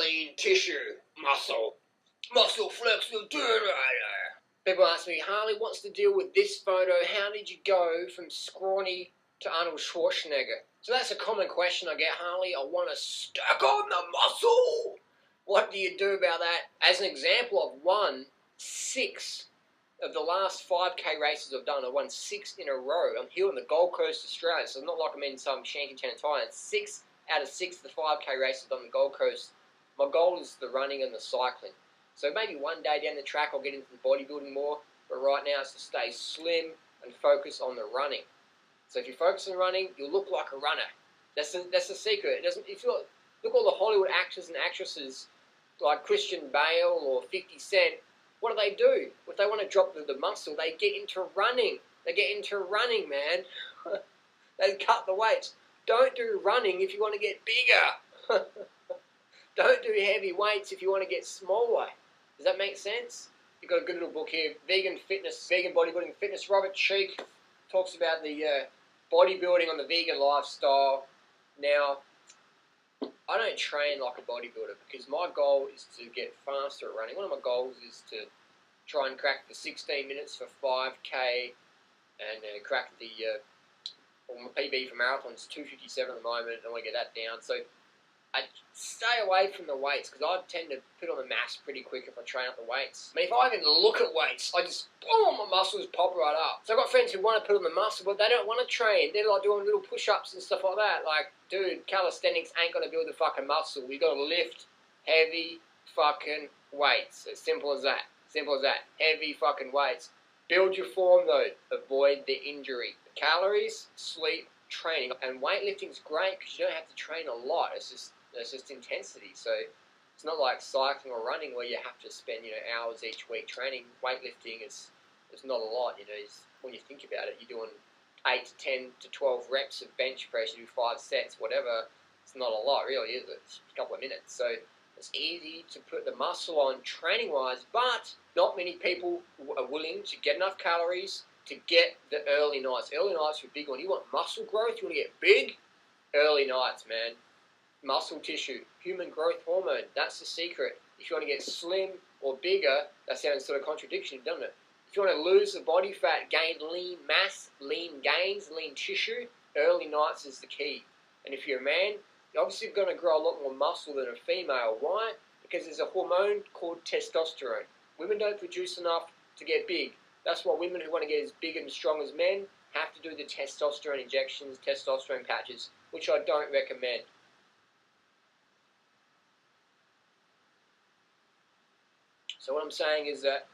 lean tissue, muscle flex with Durianrider. People ask me, Harley, what's the deal with this photo? How did you go from scrawny to Arnold Schwarzenegger? So that's a common question I get, Harley. I want to stack on the muscle. What do you do about that? As an example, I've won 6 of the last 5K races I've done. I won 6 in a row. I'm here on the Gold Coast, Australia, so it's not like I'm in some shantytown in Thailand. 6 out of 6 of the 5K races on the Gold Coast. My goal is the running and the cycling. So maybe one day down the track I'll get into the bodybuilding more, but right now it's to stay slim and focus on the running. So if you focus on running, you'll look like a runner. That's the secret. It doesn't. If you look all the Hollywood actors and actresses like Christian Bale or 50 Cent, what do? If they want to drop the muscle, they get into running. They get into running, man. They cut the weights. Don't do running if you want to get bigger. Don't do heavy weights if you want to get smaller. Does that make sense? You've got a good little book here, Vegan Bodybuilding Fitness. Robert Cheek talks about the bodybuilding on the vegan lifestyle. Now, I don't train like a bodybuilder because my goal is to get faster at running. One of my goals is to try and crack the 16 minutes for 5K and crack the my PB for marathons, 2:57 at the moment. I want to get that down. So I stay away from the weights because I tend to put on the mass pretty quick if I train up the weights. I mean, if I even look at weights, I just, boom, my muscles pop right up. So I've got friends who want to put on the muscle, but they don't want to train. They're like doing little push-ups and stuff like that. Like, dude, calisthenics ain't going to build the fucking muscle. You've got to lift heavy fucking weights. As simple as that. Simple as that. Heavy fucking weights. Build your form, though. Avoid the injury. The calories, sleep, training. And weightlifting's great because you don't have to train a lot. It's just intensity. So it's not like cycling or running where you have to spend hours each week training. Weightlifting is not a lot. When you think about it, you're doing 8 to 10 to 12 reps of bench press. You do 5 sets, whatever. It's not a lot, really, is it? It's a couple of minutes. So it's easy to put the muscle on training wise, but not many people are willing to get enough calories to get the early nights. Early nights are a big one. You want muscle growth, you want to get big, early nights, man. Muscle tissue, human growth hormone, that's the secret. If you want to get slim or bigger, that sounds sort of contradiction, doesn't it? If you want to lose the body fat, gain lean mass, lean gains, lean tissue, early nights is the key. And if you're a man, you're obviously going to grow a lot more muscle than a female. Why? Because there's a hormone called testosterone. Women don't produce enough to get big. That's why women who want to get as big and strong as men have to do the testosterone injections, testosterone patches, which I don't recommend. So what I'm saying is that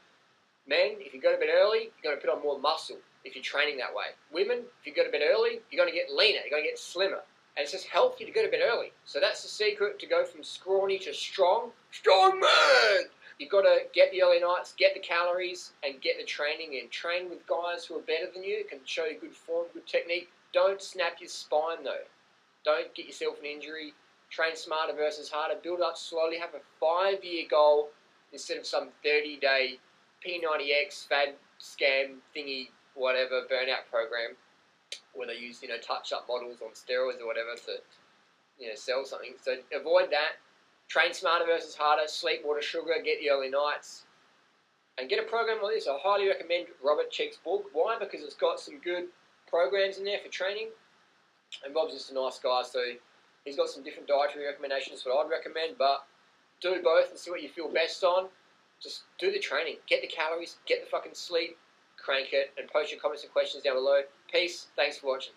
men, if you go to bed early, you're going to put on more muscle if you're training that way. Women, if you go to bed early, you're going to get leaner, you're going to get slimmer. And it's just healthy to go to bed early. So that's the secret to go from scrawny to strong. Strong man! You've got to get the early nights, get the calories, and get the training in. Train with guys who are better than you, can show you good form, good technique. Don't snap your spine though. Don't get yourself an injury. Train smarter versus harder. Build up slowly. Have a 5-year goal instead of some 30-day P90X fad scam thingy, whatever, burnout program where they use, touch-up models on steroids or whatever to, sell something. So avoid that. Train smarter versus harder. Sleep, water, sugar. Get the early nights. And get a program like this. I highly recommend Robert Cheek's book. Why? Because it's got some good programs in there for training. And Rob's just a nice guy, so he's got some different dietary recommendations what I'd recommend, but do both and see what you feel best on. Just do the training. Get the calories. Get the fucking sleep. Crank it. And post your comments and questions down below. Peace. Thanks for watching.